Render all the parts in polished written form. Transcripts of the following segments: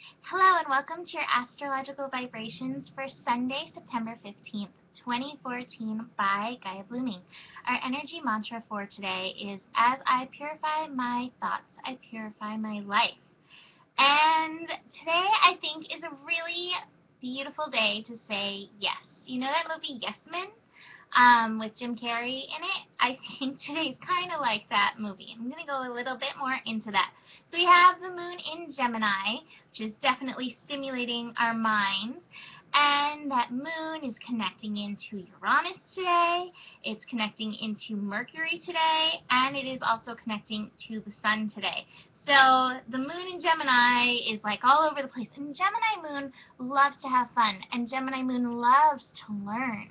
Hello and welcome to your astrological vibrations for Sunday, September 15th, 2014 by Gaia Blooming. Our energy mantra for today is, as I purify my thoughts, I purify my life. And today I think is a really beautiful day to say yes. You know that movie Yes Men? With Jim Carrey in it? I think today's kind of like that movie. I'm going to go a little bit more into that. So we have the moon in Gemini, which is definitely stimulating our minds. And that moon is connecting into Uranus today, it's connecting into Mercury today, and it is also connecting to the sun today. So the moon in Gemini is like all over the place. And Gemini moon loves to have fun, and Gemini moon loves to learn.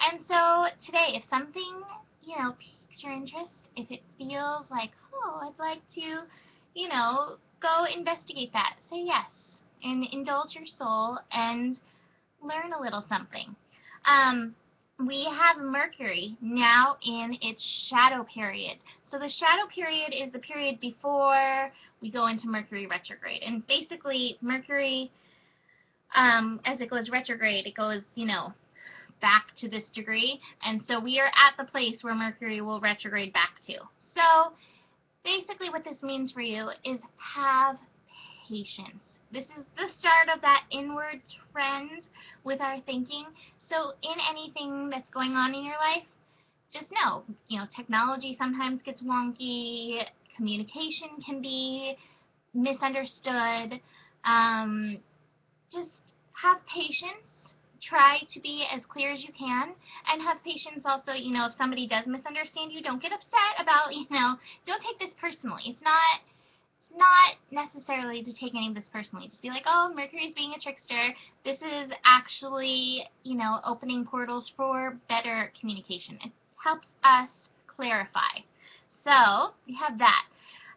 And so today, if something, piques your interest, if it feels like, oh, I'd like to, go investigate that, say yes and indulge your soul and learn a little something. We have Mercury now in its shadow period. So the shadow period is the period before we go into Mercury retrograde. And basically, Mercury, as it goes retrograde, it goes, back to this degree. And so we are at the place where Mercury will retrograde back to. So basically what this means for you is have patience. This is the start of that inward trend with our thinking. So in anything that's going on in your life, just know, technology sometimes gets wonky, communication can be misunderstood. Just have patience. Try to be as clear as you can, and have patience also, if somebody does misunderstand you, don't get upset about, don't take this personally. It's not necessarily to take any of this personally. Just be like, oh, Mercury's being a trickster. This is actually, opening portals for better communication. It helps us clarify. So we have that.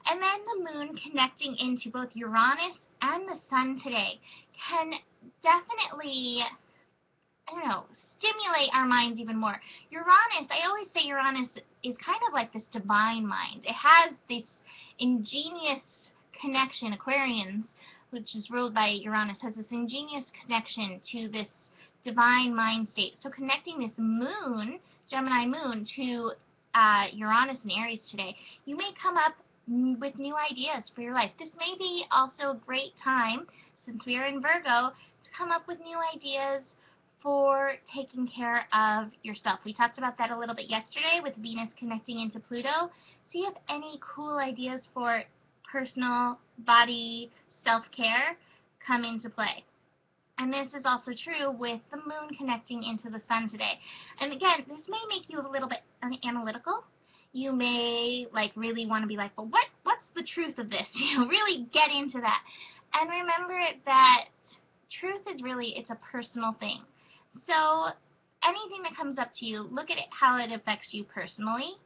And then the moon connecting into both Uranus and the sun today can definitely, stimulate our minds even more. Uranus, I always say Uranus is kind of like this divine mind. It has this ingenious connection. Aquarians, which is ruled by Uranus, has this ingenious connection to this divine mind state. So connecting this moon, Gemini moon, to Uranus and Aries today, you may come up with new ideas for your life. This may be also a great time, since we are in Virgo, to come up with new ideas for taking care of yourself. We talked about that a little bit yesterday with Venus connecting into Pluto. See if any cool ideas for personal body self-care come into play. And this is also true with the moon connecting into the sun today. And again, this may make you a little bit analytical. You may really want to be like, well, what's the truth of this? Really get into that. And remember that truth is really, it's a personal thing. So anything that comes up to you, look at it how it affects you personally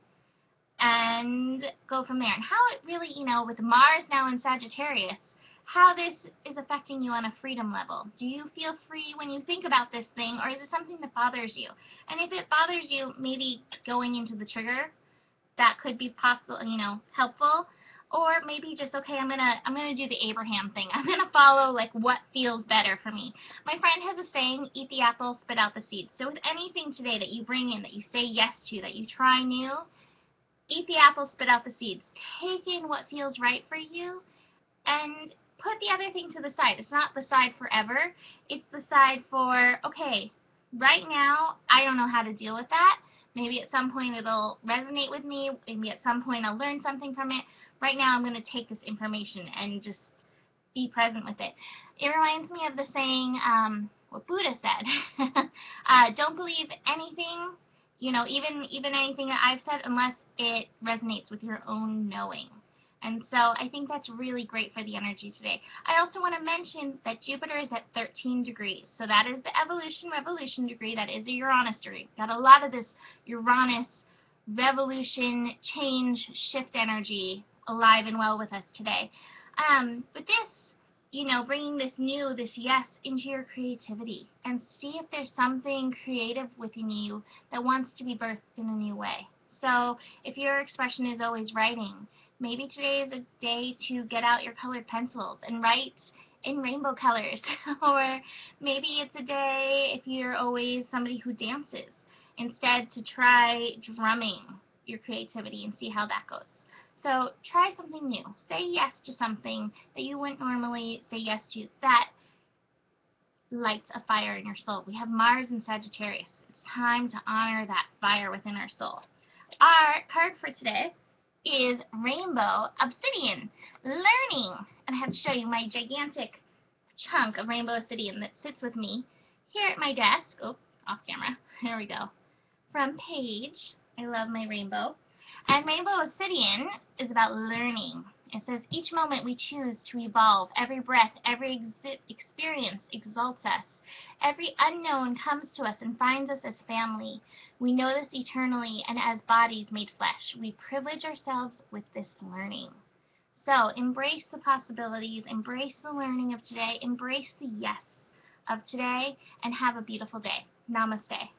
and go from there. And how it really, with Mars now in Sagittarius, how this is affecting you on a freedom level. Do you feel free when you think about this thing, or is it something that bothers you? And if it bothers you, maybe going into the trigger, that could be possible, helpful. Or maybe just, okay, I'm gonna do the Abraham thing. I'm gonna follow what feels better for me. My friend has a saying, eat the apple, spit out the seeds. So with anything today that you bring in, that you say yes to, that you try new, eat the apple, spit out the seeds. Take in what feels right for you and put the other thing to the side. It's not the side forever. It's the side for, okay, right now I don't know how to deal with that. Maybe at some point it'll resonate with me. Maybe at some point I'll learn something from it. Right now I'm going to take this information and just be present with it. It reminds me of the saying, what Buddha said. Don't believe anything, even anything that I've said, unless it resonates with your own knowing. And so I think that's really great for the energy today. I also want to mention that Jupiter is at 13 degrees. So that is the evolution-revolution degree. That is a Uranus degree. Got a lot of this Uranus revolution, change, shift energy alive and well with us today. But this, bringing this yes into your creativity, and see if there's something creative within you that wants to be birthed in a new way. So if your expression is always writing, maybe today is a day to get out your colored pencils and write in rainbow colors. Or maybe it's a day, if you're always somebody who dances, instead to try drumming your creativity and see how that goes. So try something new. Say yes to something that you wouldn't normally say yes to, that lights a fire in your soul. We have Mars in Sagittarius. It's time to honor that fire within our soul. Our card for today is Rainbow Obsidian, Learning. And I have to show you my gigantic chunk of Rainbow Obsidian that sits with me here at my desk. Oh, off camera. There we go. From Page. I love my rainbow. And Rainbow Obsidian is about learning. It says, each moment we choose to evolve. Every breath, every experience exalts us. Every unknown comes to us and finds us as family. We know this eternally, and as bodies made flesh, we privilege ourselves with this learning. So embrace the possibilities, embrace the learning of today, embrace the yes of today, and have a beautiful day. Namaste.